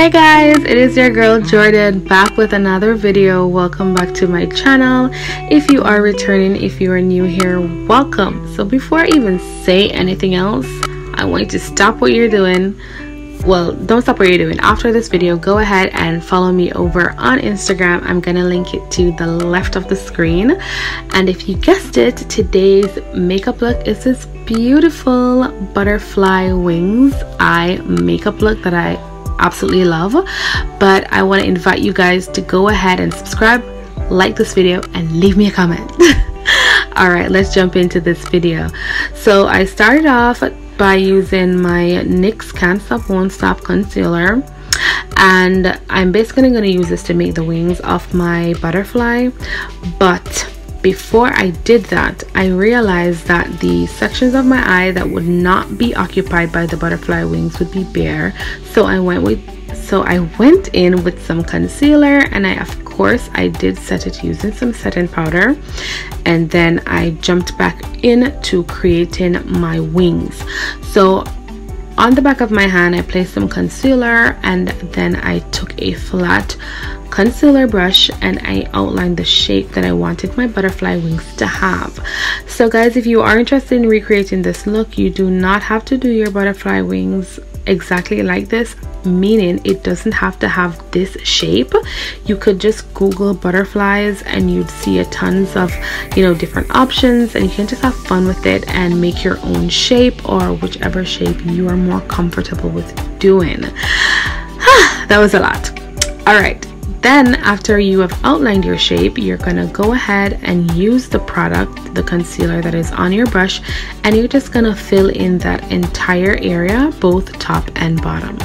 Hey guys, it is your girl Jordan back with another video. Welcome back to my channel. If you are returning, if you are new here, welcome. So before I even say anything else, I want you to stop what you're doing. Well, don't stop what you're doing. After this video, go ahead and follow me over on Instagram. I'm gonna link it to the left of the screen. And if you guessed it, today's makeup look is this beautiful butterfly wings eye makeup look that I absolutely love. But I want to invite you guys to go ahead and subscribe, like this video, and leave me a comment. All right, let's jump into this video. So I started off by using my NYX Can't Stop Won't Stop concealer, and I'm basically going to use this to make the wings of my butterfly. But before I did that, I realized that the sections of my eye that would not be occupied by the butterfly wings would be bare. So I went in with some concealer, and of course I did set it using some setting powder, and then I jumped back into creating my wings. So on the back of my hand I placed some concealer, and then I took a flat concealer brush and I outlined the shape that I wanted my butterfly wings to have. So guys, if you are interested in recreating this look, you do not have to do your butterfly wings exactly like this, meaning it doesn't have to have this shape. You could just Google butterflies and you'd see a tons of, you know, different options, and you can just have fun with it and make your own shape, or whichever shape you are more comfortable with doing. That was a lot. All right, then after you have outlined your shape, you're gonna go ahead and use the product, the concealer that is on your brush, and you're just gonna fill in that entire area, both top and bottom.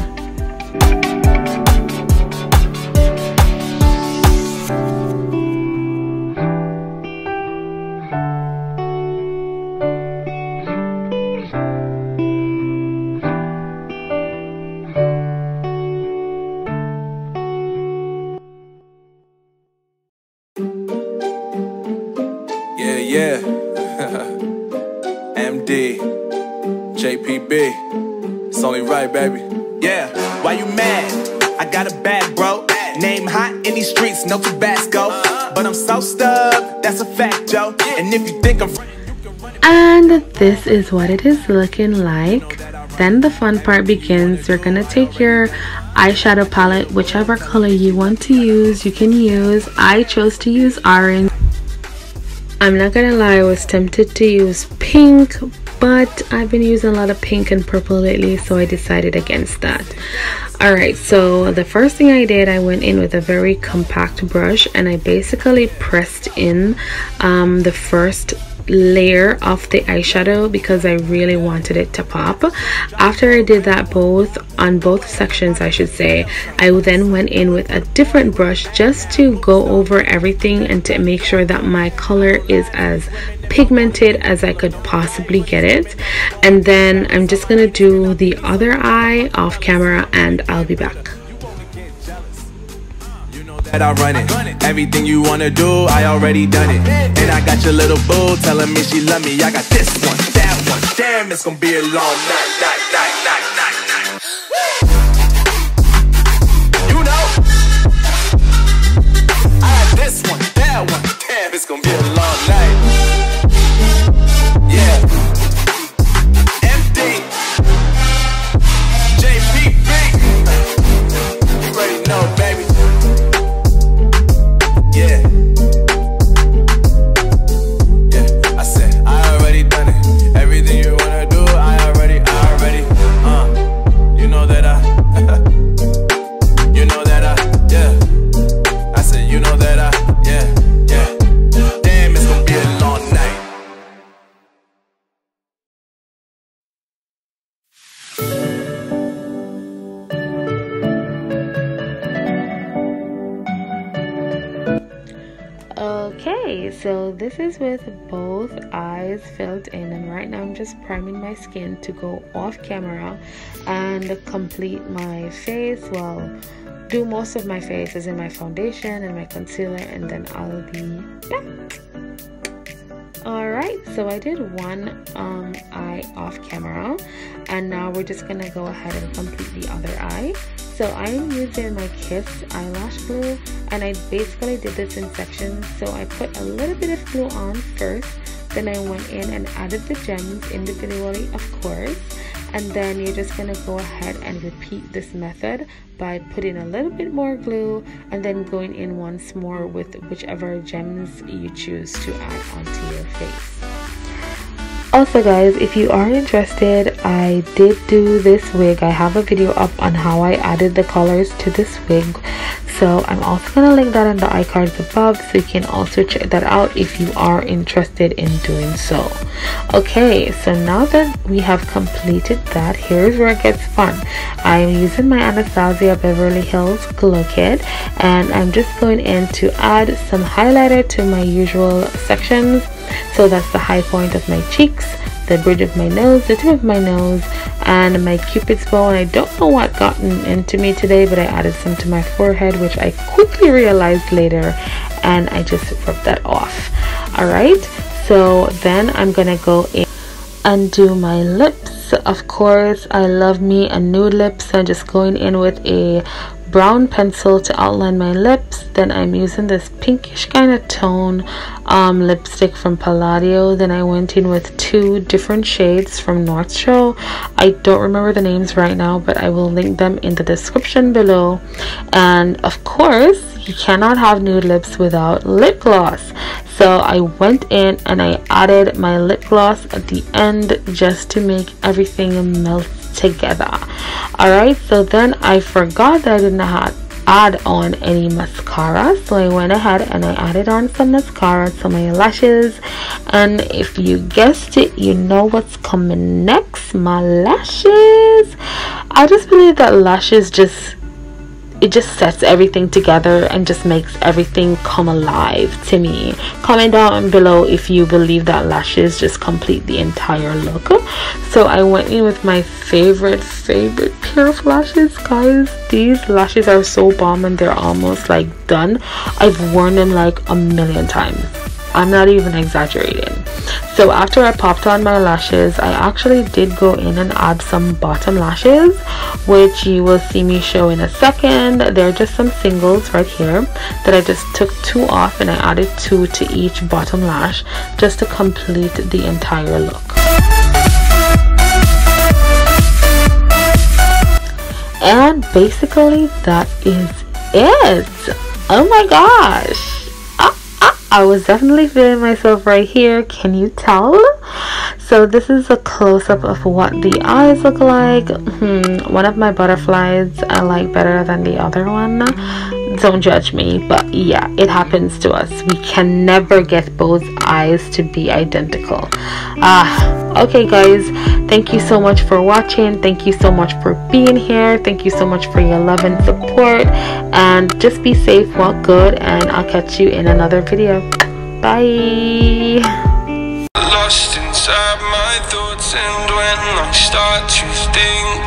Yeah, MD, JPB, it's only right, baby. Yeah, why you mad? I got a bag, bro. Name hot in these streets, no Tabasco. But I'm so stubbed, that's a fact, Joe. And if you think I'm... And this is what it is looking like. Then the fun part begins. You're gonna take your eyeshadow palette, whichever color you want to use, you can use. I chose to use orange. I'm not gonna lie, I was tempted to use pink, but I've been using a lot of pink and purple lately, so I decided against that. Alright, so the first thing I did, I went in with a very compact brush and I basically pressed in the first layer of the eyeshadow because I really wanted it to pop. After I did that on both sections, I should say, I then went in with a different brush just to go over everything and to make sure that my color is as pigmented as I could possibly get it. And then I'm just gonna do the other eye off camera and I'll be back. That I run it. Everything you wanna do, I already done it. And I got your little boo telling me she love me. I got this one, that one. Damn, it's gonna be a long night. You know, I got this one, that one. Damn, it's gonna be a long night. Yeah. MD, JPB. You already know, baby. Yeah, I said, I already done it. Everything you wanna do, I already, you know that yeah. I said, you know that yeah. Damn, it's gonna be a long night. Okay, so this is with both eyes filled in, and right now I'm just priming my skin to go off camera and complete my face. Well, do most of my face as in my foundation and my concealer, and then I'll be back. Alright, so I did one eye off camera, and now we're just gonna go ahead and complete the other eye. So I am using my Kiss eyelash glue, and I basically did this in sections. So I put a little bit of glue on first, then I went in and added the gems individually, of course, and then you're just gonna go ahead and repeat this method by putting a little bit more glue and then going in once more with whichever gems you choose to add onto your face. Also guys, if you are interested, I did do this wig. I have a video up on how I added the colors to this wig, so I'm also going to link that in the iCards above, so you can also check that out if you are interested in doing so. Okay, so now that we have completed that, here's where it gets fun. I'm using my Anastasia Beverly Hills Glow Kit, and I'm just going in to add some highlighter to my usual sections. So that's the high point of my cheeks, the bridge of my nose, the tip of my nose, and my cupid's bow. And I don't know what gotten into me today, but I added some to my forehead, which I quickly realized later, and I just rubbed that off. Alright, so then I'm gonna go in and do my lips. Of course, I love me a nude lip, so I'm just going in with a brown pencil to outline my lips. Then I'm using this pinkish kind of tone lipstick from Palladio. Then I went in with two different shades from North Shore. I don't remember the names right now, but I will link them in the description below. And of course, you cannot have nude lips without lip gloss. So I went in and I added my lip gloss at the end just to make everything melt together. Alright, so then I forgot that I did not add on any mascara, so I went ahead and I added on some mascara to my lashes. And if you guessed it, you know what's coming next, my lashes. I just believe that lashes just sets everything together and just makes everything come alive to me. Comment down below if you believe that lashes just complete the entire look. So I went in with my favorite pair of lashes, guys. These lashes are so bomb and they're almost like done. I've worn them like a million times. I'm not even exaggerating. So after I popped on my lashes, I actually did go in and add some bottom lashes, which you will see me show in a second. They're just some singles right here that I just took two off, and I added two to each bottom lash just to complete the entire look. And basically that is it. Oh my gosh, I was definitely feeling myself right here. Can you tell? So this is a close-up of what the eyes look like. One of my butterflies I like better than the other one. Don't judge me, but yeah, it happens to us. We can never get both eyes to be identical. Okay guys, thank you so much for watching. Thank you so much for being here. Thank you so much for your love and support, and just be safe, walk good, and I'll catch you in another video. Bye. Lost inside my thoughts, and when I start to think